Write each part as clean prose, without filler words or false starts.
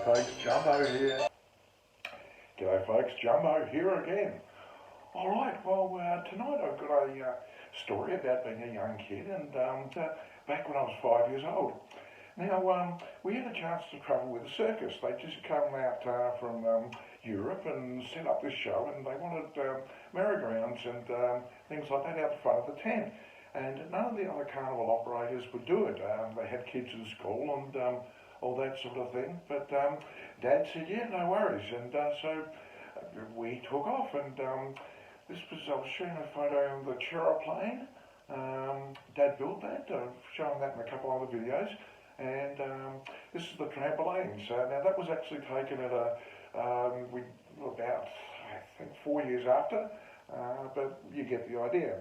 G'day folks, Jumbo here. G'day folks, Jumbo here again. Alright, well tonight I've got a story about being a young kid and back when I was 5 years old. Now we had a chance to travel with a circus. They'd just come out from Europe and set up this show, and they wanted merry-go-rounds and things like that out the front of the tent. And none of the other carnival operators would do it. They had kids in school and all that sort of thing. But Dad said, yeah, no worries. And so we took off, and I was showing a photo of the plane. Dad built that. I've shown that in a couple other videos. And this is the trampoline. So now that was actually taken at about, I think, 4 years after. But you get the idea.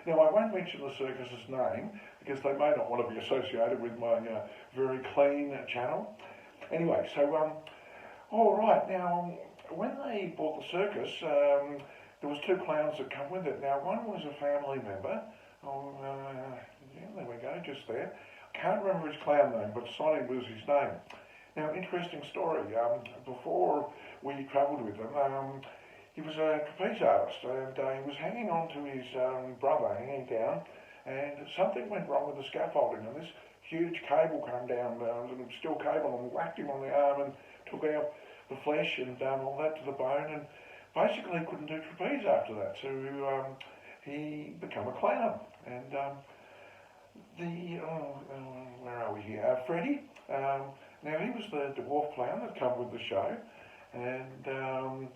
Now, I won't mention the circus's name because they may not want to be associated with my very clean channel. Anyway, so, all right, now, when they bought the circus, there was two clowns that come with it. Now, one was a family member. Yeah, there we go, just there. I can't remember his clown name, but Sonny was his name. Now, interesting story. Before we travelled with them, he was a trapeze artist, and he was hanging on to his brother, hanging down, and something went wrong with the scaffolding, and this huge cable came down, steel cable, and whacked him on the arm and took out the flesh and all that to the bone, and basically couldn't do trapeze after that, so he became a clown. And where are we here? Freddie. Now he was the dwarf clown that came with the show, and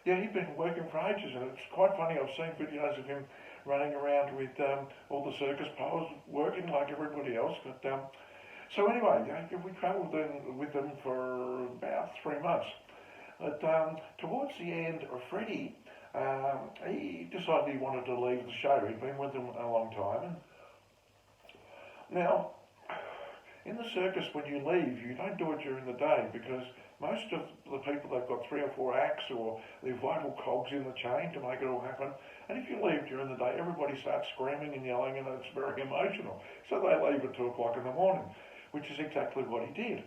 yeah, he'd been working for ages, and it's quite funny. I've seen videos of him running around with all the circus poles, working like everybody else. But so anyway, we travelled with them for about 3 months. But towards the end, Freddie, he decided he wanted to leave the show. He'd been with them a long time. And now, in the circus, when you leave, you don't do it during the day because most of the people, they've got 3 or 4 acts or they're vital cogs in the chain to make it all happen. And if you leave during the day, everybody starts screaming and yelling, and it's very emotional. So they leave at 2 o'clock in the morning, which is exactly what he did.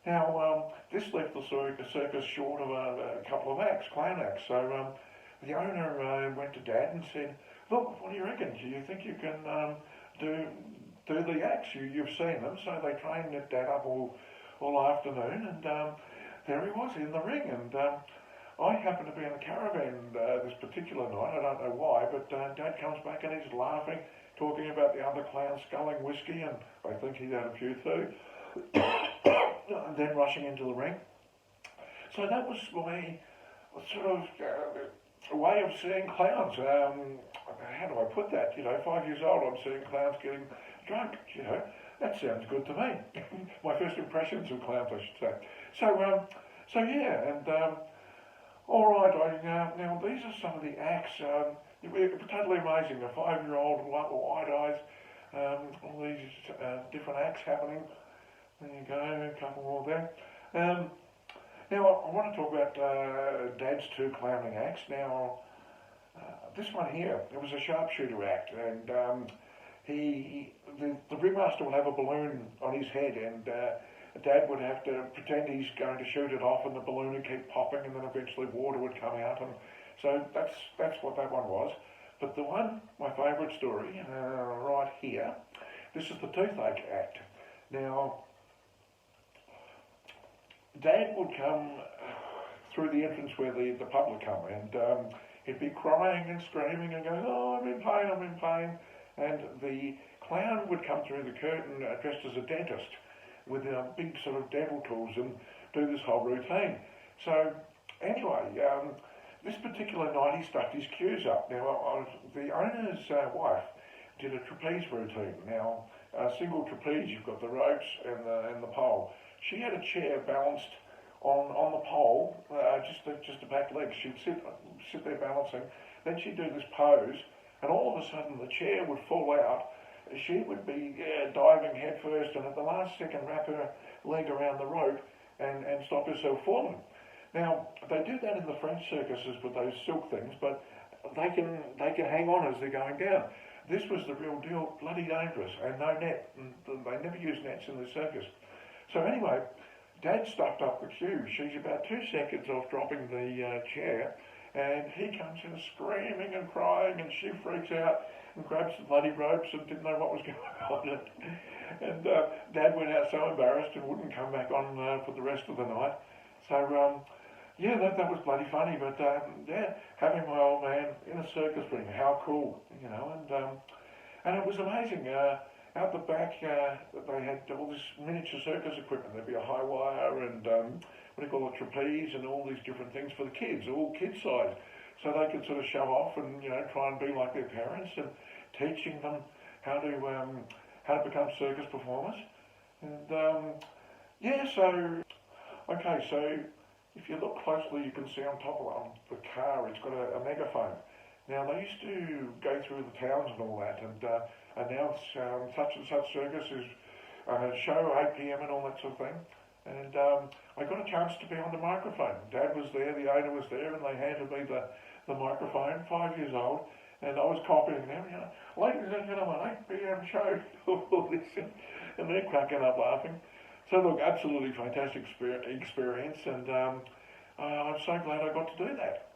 Now, this left the circus short of a couple of acts, clown acts. So the owner went to Dad and said, look, what do you reckon? Do you think you can do the acts? You've seen them. So they trained Dad up all afternoon, and there he was in the ring. And I happened to be in a caravan this particular night. I don't know why, but Dad comes back and he's laughing, talking about the other clowns sculling whiskey, and I think he'd had a few too, and then rushing into the ring. So that was my sort of way of seeing clowns. How do I put that? 5 years old, I'm seeing clowns getting drunk, That sounds good to me. My first impressions of clowns, I should say. So yeah, and all right. Now these are some of the acts. It was totally amazing. A 5-year-old, wide eyes, all these different acts happening. There you go, a couple more there. Now I want to talk about Dad's 2 clowning acts. Now this one here, it was a sharpshooter act, and the ringmaster would have a balloon on his head, and Dad would have to pretend he's going to shoot it off, and the balloon would keep popping, and then eventually water would come out, and so that's what that one was. But the one, my favourite story, right here, this is the toothache act. Now, Dad would come through the entrance where the public come, and he'd be crying and screaming and going, oh, I'm in pain. And the clown would come through the curtain dressed as a dentist with big sort of dental tools and do this whole routine. So anyway, this particular night he stuffed his cues up. Now the owner's wife did a trapeze routine. Now a single trapeze, you've got the ropes and the pole. She had a chair balanced on the pole, just the back legs. She'd sit there balancing. Then she'd do this pose, and all of a sudden the chair would fall out. She would be diving head first, and at the last second wrap her leg around the rope and stop herself falling. Now they do that in the French circuses with those silk things, but they can hang on as they're going down. This was the real deal, bloody dangerous, and no net. They never use nets in the circus. So anyway, Dad stuffed up the queue. She's about 2 seconds off dropping the chair, and he comes in screaming and crying, and she freaks out and grabs the bloody ropes and didn't know what was going on. And Dad went out so embarrassed and wouldn't come back on for the rest of the night. So yeah, that was bloody funny. But yeah, having my old man in a circus ring, how cool, you know. And it was amazing. Out the back, they had all this miniature circus equipment. There'd be a high wire and what do you call it, trapeze, and all these different things for the kids, all kid size, so they could sort of show off and try and be like their parents, and teaching them how to become circus performers. And yeah, so okay, so if you look closely, you can see on top of the car, it's got a megaphone. Now, they used to go through the towns and all that and announce such and such circus is show 8 p.m. and all that sort of thing. And I got a chance to be on the microphone. Dad was there, the owner was there, and they handed me the microphone, 5 years old, and I was copying them, ladies and gentlemen, 8 p.m. show, all this, and they're cracking up laughing. So look, absolutely fantastic experience, and I'm so glad I got to do that.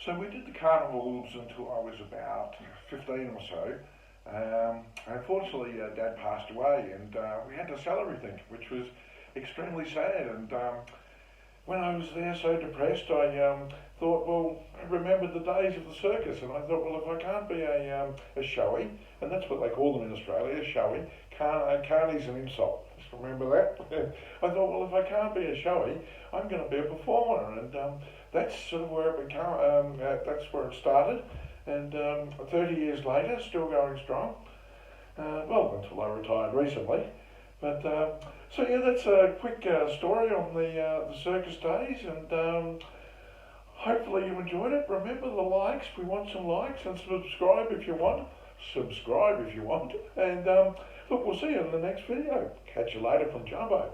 So we did the carnivals until I was about 15 or so. Unfortunately, Dad passed away, and we had to sell everything, which was extremely sad. And when I was there so depressed, I thought, well, I remembered the days of the circus, and I thought, well, if I can't be a showy, and that's what they call them in Australia, showy, carny's an insult. Just remember that. I thought, well, if I can't be a showy, I'm going to be a performer, and that's sort of where it became. That's where it started, and 30 years later, still going strong. Well, until I retired recently. But so yeah, that's a quick story on the circus days, and hopefully you enjoyed it. Remember the likes. We want some likes, and subscribe if you want. And look, we'll see you in the next video. Catch you later from Jumbo.